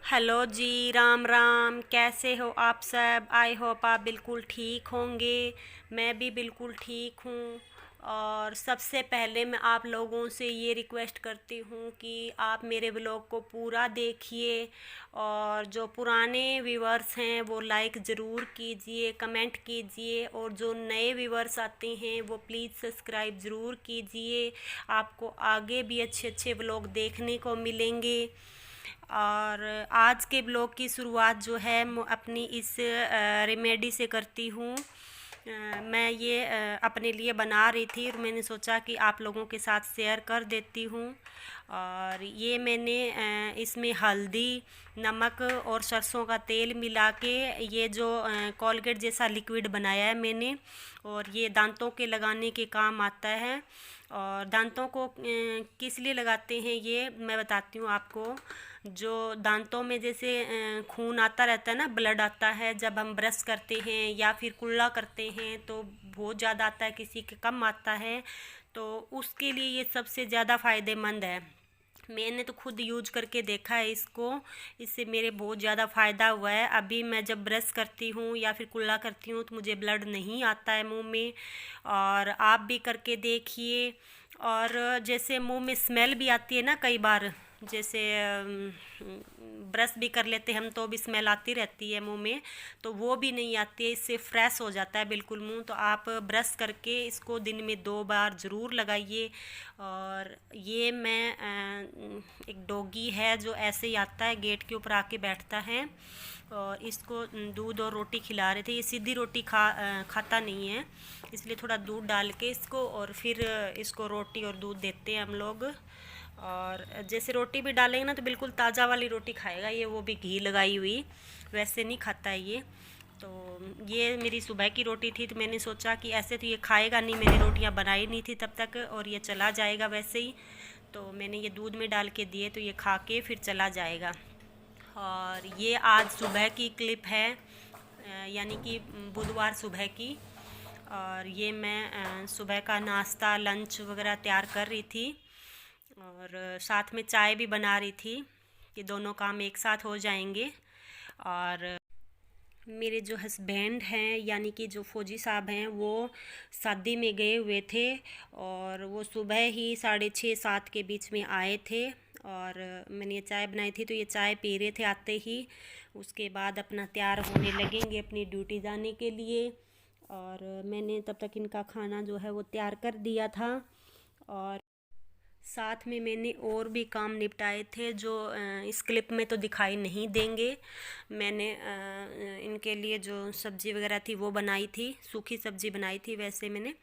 Hello जी, राम राम। कैसे हो आप सब? आई होप आप बिल्कुल ठीक होंगे। मैं भी बिल्कुल ठीक हूँ। और सबसे पहले मैं आप लोगों से ये रिक्वेस्ट करती हूँ कि आप मेरे ब्लॉग को पूरा देखिए। और जो पुराने व्यूवर्स हैं वो लाइक ज़रूर कीजिए, कमेंट कीजिए, और जो नए व्यूवर्स आते हैं वो प्लीज़ सब्सक्राइब ज़रूर कीजिए। आपको आगे भी अच्छे अच्छे ब्लॉग देखने को मिलेंगे। और आज के ब्लॉग की शुरुआत जो है अपनी इस रेमेडी से करती हूँ। मैं ये अपने लिए बना रही थी और मैंने सोचा कि आप लोगों के साथ शेयर कर देती हूँ। और ये मैंने इसमें हल्दी, नमक और सरसों का तेल मिला के ये जो कोलगेट जैसा लिक्विड बनाया है मैंने, और ये दांतों के लगाने के काम आता है। और दांतों को किस लिए लगाते हैं ये मैं बताती हूँ आपको। जो दांतों में जैसे खून आता रहता है ना, ब्लड आता है जब हम ब्रश करते हैं या फिर कुल्ला करते हैं तो बहुत ज़्यादा आता है, किसी के कम आता है। तो उसके लिए ये सबसे ज़्यादा फ़ायदेमंद है। मैंने तो खुद यूज करके देखा है इसको। इससे मेरे बहुत ज़्यादा फ़ायदा हुआ है। अभी मैं जब ब्रश करती हूँ या फिर कुल्ला करती हूँ तो मुझे ब्लड नहीं आता है मुंह में। और आप भी करके देखिए। और जैसे मुंह में स्मेल भी आती है ना कई बार, जैसे ब्रश भी कर लेते हैं हम तो भी स्मेल आती रहती है मुंह में, तो वो भी नहीं आती है। इससे फ्रेश हो जाता है बिल्कुल मुंह। तो आप ब्रश करके इसको दिन में 2 बार ज़रूर लगाइए। और ये मैं एक डॉगी है जो ऐसे ही आता है, गेट के ऊपर आके बैठता है, और इसको दूध और रोटी खिला रहे थे। ये सीधी रोटी खाता नहीं है, इसलिए थोड़ा दूध डाल के इसको और फिर इसको रोटी और दूध देते हैं हम लोग। और जैसे रोटी भी डालेंगे ना तो बिल्कुल ताज़ा वाली रोटी खाएगा ये, वो भी घी लगाई हुई, वैसे नहीं खाता है ये। तो ये मेरी सुबह की रोटी थी, तो मैंने सोचा कि ऐसे तो ये खाएगा नहीं, मैंने रोटियां बनाई नहीं थी तब तक, और ये चला जाएगा वैसे ही। तो मैंने ये दूध में डाल के दिए तो ये खा के फिर चला जाएगा। और ये आज सुबह की क्लिप है, यानी कि बुधवार सुबह की। और ये मैं सुबह का नाश्ता लंच वगैरह तैयार कर रही थी, और साथ में चाय भी बना रही थी कि दोनों काम एक साथ हो जाएंगे। और मेरे जो हस्बैंड हैं यानी कि जो फौजी साहब हैं वो शादी में गए हुए थे, और वो सुबह ही 6:30-7 के बीच में आए थे। और मैंने ये चाय बनाई थी तो ये चाय पी रहे थे आते ही। उसके बाद अपना तैयार होने लगेंगे अपनी ड्यूटी जाने के लिए। और मैंने तब तक इनका खाना जो है वो तैयार कर दिया था। और साथ में मैंने और भी काम निपटाए थे जो इस क्लिप में तो दिखाई नहीं देंगे। मैंने इनके लिए जो सब्ज़ी वगैरह थी वो बनाई थी, सूखी सब्ज़ी बनाई थी। वैसे मैंने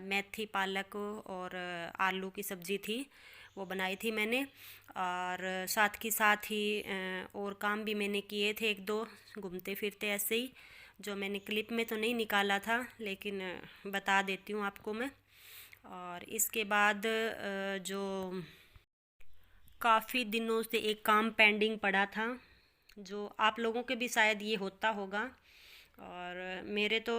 मेथी पालक और आलू की सब्ज़ी थी, वो बनाई थी मैंने। और साथ ही और काम भी मैंने किए थे एक दो, घूमते फिरते ऐसे ही, जो मैंने क्लिप में तो नहीं निकाला था लेकिन बता देती हूँ आपको मैं। और इसके बाद जो काफ़ी दिनों से एक काम पेंडिंग पड़ा था, जो आप लोगों के भी शायद ये होता होगा, और मेरे तो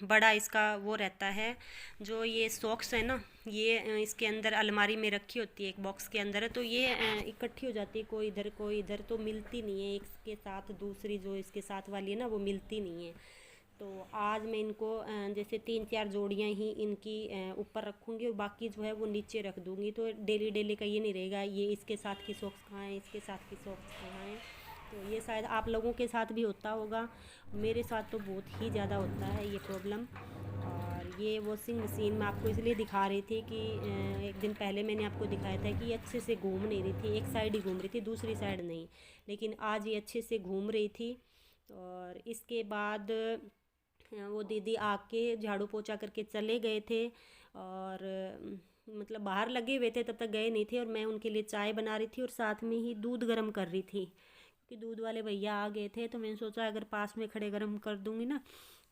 बड़ा इसका वो रहता है। जो ये सॉक्स है ना, ये इसके अंदर अलमारी में रखी होती है, एक बॉक्स के अंदर है, तो ये इकट्ठी हो जाती है, कोई इधर तो मिलती नहीं है, एक के साथ दूसरी जो इसके साथ वाली है ना वो मिलती नहीं है। तो आज मैं इनको जैसे 3-4 जोड़ियाँ ही इनकी ऊपर रखूँगी और बाकी जो है वो नीचे रख दूँगी। तो डेली डेली का ये नहीं रहेगा ये इसके साथ की सॉक्स कहाँ है, इसके साथ की सॉक्स कहाँ है। तो ये शायद आप लोगों के साथ भी होता होगा, मेरे साथ तो बहुत ही ज़्यादा होता है ये प्रॉब्लम। और ये वॉशिंग मशीन मैं आपको इसलिए दिखा रही थी कि एक दिन पहले मैंने आपको दिखाया था कि ये अच्छे से घूम नहीं रही थी, एक साइड ही घूम रही थी, दूसरी साइड नहीं। लेकिन आज ये अच्छे से घूम रही थी। और इसके बाद वो दीदी आके झाड़ू पोछा करके चले गए थे। और मतलब बाहर लगे हुए थे, तब तक गए नहीं थे, और मैं उनके लिए चाय बना रही थी और साथ में ही दूध गर्म कर रही थी, क्योंकि दूध वाले भैया आ गए थे। तो मैंने सोचा अगर पास में खड़े गर्म कर दूँगी ना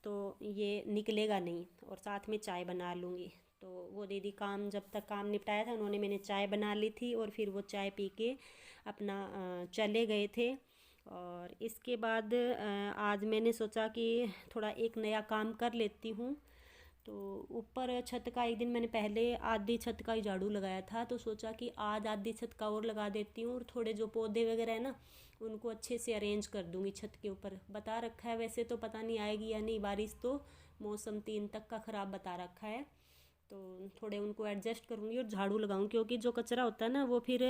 तो ये निकलेगा नहीं, और साथ में चाय बना लूँगी। तो वो दीदी काम जब तक काम निपटाया था उन्होंने, मैंने चाय बना ली थी और फिर वो चाय पी के अपना चले गए थे। और इसके बाद आज मैंने सोचा कि थोड़ा एक नया काम कर लेती हूँ। तो ऊपर छत का एक दिन मैंने पहले आधी छत का ही झाड़ू लगाया था, तो सोचा कि आज आधी छत का और लगा देती हूँ और थोड़े जो पौधे वगैरह है ना उनको अच्छे से अरेंज कर दूँगी छत के ऊपर। बता रखा है वैसे तो, पता नहीं आएगी या नहीं बारिश, तो मौसम 3 तक का ख़राब बता रखा है, तो थोड़े उनको एडजस्ट करूँगी और झाड़ू लगाऊँ, क्योंकि जो कचरा होता है ना वो फिर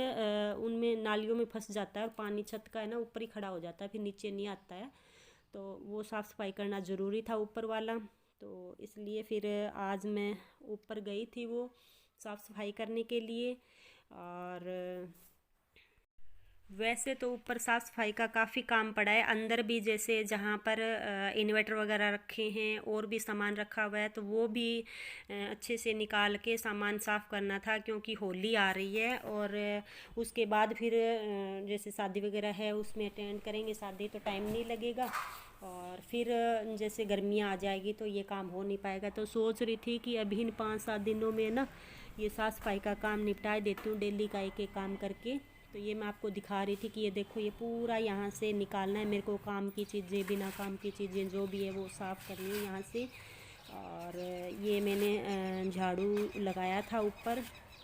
उनमें नालियों में फंस जाता है और पानी छत का है ना ऊपर ही खड़ा हो जाता है, फिर नीचे नहीं आता है। तो वो साफ़ सफाई करना ज़रूरी था ऊपर वाला, तो इसलिए फिर आज मैं ऊपर गई थी वो साफ़ सफाई करने के लिए। और वैसे तो ऊपर साफ़ सफाई का काफ़ी काम पड़ा है, अंदर भी जैसे जहाँ पर इन्वर्टर वगैरह रखे हैं और भी सामान रखा हुआ है, तो वो भी अच्छे से निकाल के सामान साफ़ करना था, क्योंकि होली आ रही है और उसके बाद फिर जैसे शादी वगैरह है उसमें अटेंड करेंगे शादी, तो टाइम नहीं लगेगा और फिर जैसे गर्मियाँ आ जाएगी तो ये काम हो नहीं पाएगा। तो सोच रही थी कि अभी इन 5-7 दिनों में ना ये साफ़ सफाई का काम निपटा देती हूँ डेली का एक एक काम करके। तो ये मैं आपको दिखा रही थी कि ये देखो ये पूरा यहाँ से निकालना है मेरे को, काम की चीज़ें बिना काम की चीज़ें जो भी है वो साफ़ करनी है यहाँ से। और ये मैंने झाड़ू लगाया था ऊपर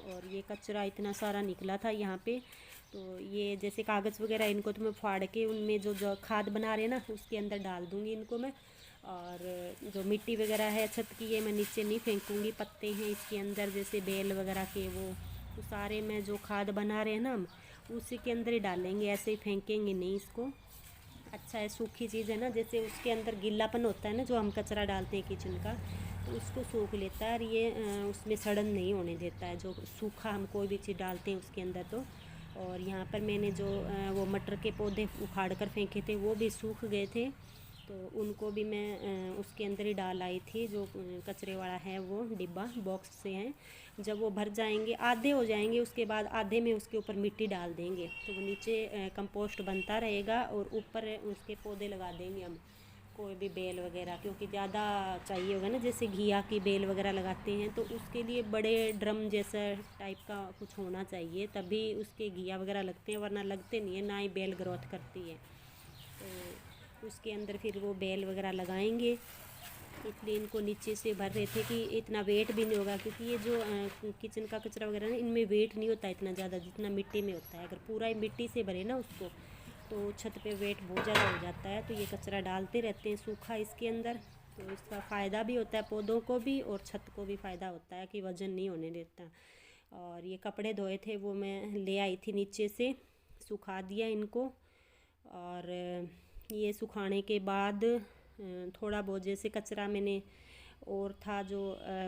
और ये कचरा इतना सारा निकला था यहाँ पे, तो ये जैसे कागज़ वगैरह इनको तो मैं फाड़ के उनमें जो जो खाद बना रहे हैं ना उसके अंदर डाल दूँगी इनको मैं। और जो मिट्टी वगैरह है छत की ये मैं नीचे नहीं फेंकूँगी, पत्ते हैं इसके अंदर जैसे बेल वगैरह के, वो तो सारे मैं जो खाद बना रहे हैं ना हम उसी के अंदर ही डालेंगे, ऐसे ही फेंकेंगे नहीं इसको। अच्छा है सूखी चीज़ है ना, जैसे उसके अंदर गीलापन होता है ना जो हम कचरा डालते हैं किचन का, तो उसको सूख लेता है और ये उसमें सड़न नहीं होने देता है जो सूखा हम कोई भी चीज़ डालते हैं उसके अंदर तो। और यहाँ पर मैंने जो वो मटर के पौधे उखाड़ कर फेंके थे वो भी सूख गए थे, तो उनको भी मैं उसके अंदर ही डाल आई थी, जो कचरे वाला है वो डिब्बा बॉक्स से हैं। जब वो भर जाएंगे आधे हो जाएंगे उसके बाद आधे में उसके ऊपर मिट्टी डाल देंगे, तो वो नीचे कंपोस्ट बनता रहेगा और ऊपर उसके पौधे लगा देंगे हम, कोई भी बेल वगैरह, क्योंकि ज़्यादा चाहिए होगा ना, जैसे घिया की बेल वगैरह लगाते हैं तो उसके लिए बड़े ड्रम जैसा टाइप का कुछ होना चाहिए, तभी उसके घिया वगैरह लगते हैं, वरना लगते नहीं है, ना ही बेल ग्रोथ करती है। तो उसके अंदर फिर वो बेल वगैरह लगाएंगे, इसलिए इनको नीचे से भर रहे थे कि इतना वेट भी नहीं होगा, क्योंकि ये जो किचन का कचरा वगैरह ना इनमें वेट नहीं होता इतना ज़्यादा जितना मिट्टी में होता है। अगर पूरा ही मिट्टी से भरे ना उसको तो छत पे वेट बहुत ज़्यादा हो जाता है, तो ये कचरा डालते रहते हैं सूखा इसके अंदर, तो इसका फ़ायदा भी होता है पौधों को भी और छत को भी फ़ायदा होता है कि वज़न नहीं होने देता। और ये कपड़े धोए थे वो मैं ले आई थी नीचे से, सुखा दिया इनको। और ये सुखाने के बाद थोड़ा बहुत जैसे कचरा मैंने और था जो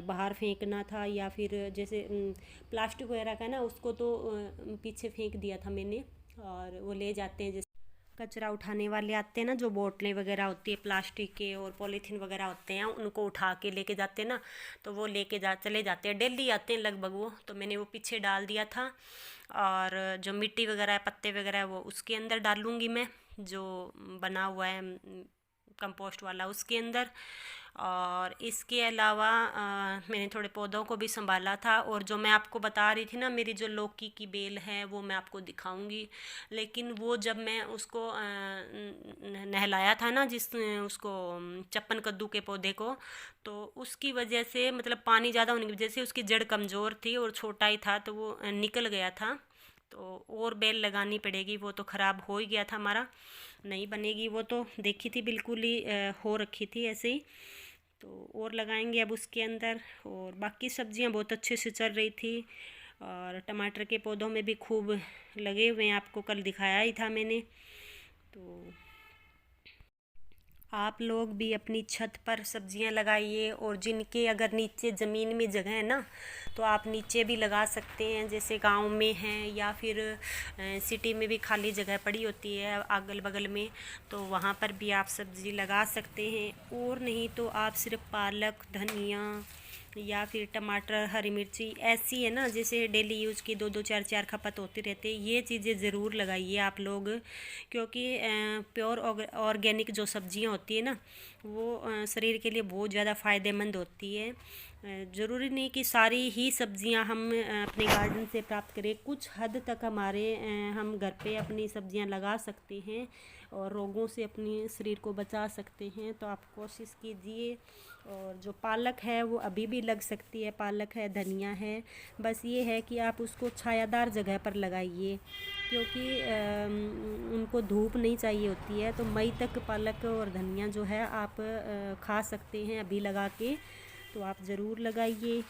बाहर फेंकना था, या फिर जैसे प्लास्टिक वगैरह का ना उसको तो पीछे फेंक दिया था मैंने, और वो ले जाते हैं जैसे कचरा उठाने वाले आते हैं ना, जो बोतलें वगैरह होती है प्लास्टिक के और पॉलीथीन वगैरह होते हैं उनको उठा के लेके जाते हैं ना, तो वो लेके चले जाते हैं, डेली आते हैं लगभग वो, तो मैंने वो पीछे डाल दिया था। और जो मिट्टी वगैरह है पत्ते वगैरह है वो उसके अंदर डालूँगी मैं, जो बना हुआ है कंपोस्ट वाला उसके अंदर। और इसके अलावा मैंने थोड़े पौधों को भी संभाला था, और जो मैं आपको बता रही थी ना मेरी जो लौकी की बेल है वो मैं आपको दिखाऊंगी, लेकिन वो जब मैं उसको नहलाया था ना उसको चप्पन कद्दू के पौधे को, तो उसकी वजह से मतलब पानी ज़्यादा होने की वजह से उसकी जड़ कमज़ोर थी और छोटा ही था, तो वो निकल गया था, तो और बेल लगानी पड़ेगी, वो तो ख़राब हो ही गया था हमारा, नहीं बनेगी वो, तो देखी थी बिल्कुल ही हो रखी थी ऐसे ही, तो और लगाएंगे अब उसके अंदर। और बाकी सब्जियां बहुत अच्छे से चल रही थी, और टमाटर के पौधों में भी खूब लगे हुए हैं, आपको कल दिखाया ही था मैंने। तो आप लोग भी अपनी छत पर सब्जियां लगाइए, और जिनके अगर नीचे ज़मीन में जगह है ना तो आप नीचे भी लगा सकते हैं, जैसे गांव में हैं या फिर सिटी में भी खाली जगह पड़ी होती है अगल बगल में, तो वहाँ पर भी आप सब्ज़ी लगा सकते हैं। और नहीं तो आप सिर्फ पालक धनिया या फिर टमाटर हरी मिर्ची ऐसी है ना जैसे डेली यूज़ की 2-2 4-4 खपत होती रहती है, ये चीज़ें ज़रूर लगाइए आप लोग, क्योंकि प्योर ऑर्गेनिक जो सब्जियां होती है ना वो शरीर के लिए बहुत ज़्यादा फ़ायदेमंद होती है। ज़रूरी नहीं कि सारी ही सब्ज़ियां हम अपने गार्डन से प्राप्त करें। कुछ हद तक हम घर पे अपनी सब्ज़ियां लगा सकते हैं और रोगों से अपने शरीर को बचा सकते हैं। तो आप कोशिश कीजिए। और जो पालक है वो अभी भी लग सकती है, पालक है, धनिया है, बस ये है कि आप उसको छायादार जगह पर लगाइए, क्योंकि उनको धूप नहीं चाहिए होती है। तो मई तक पालक और धनिया जो है आप खा सकते हैं अभी लगा के। तो आप ज़रूर लगाइए।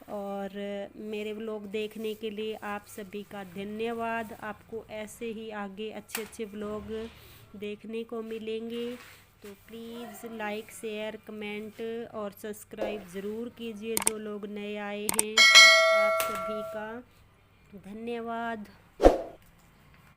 और मेरे व्लॉग देखने के लिए आप सभी का धन्यवाद। आपको ऐसे ही आगे अच्छे अच्छे व्लॉग देखने को मिलेंगे। तो प्लीज़ लाइक, शेयर, कमेंट और सब्सक्राइब ज़रूर कीजिए जो लोग नए आए हैं। आप सभी का धन्यवाद।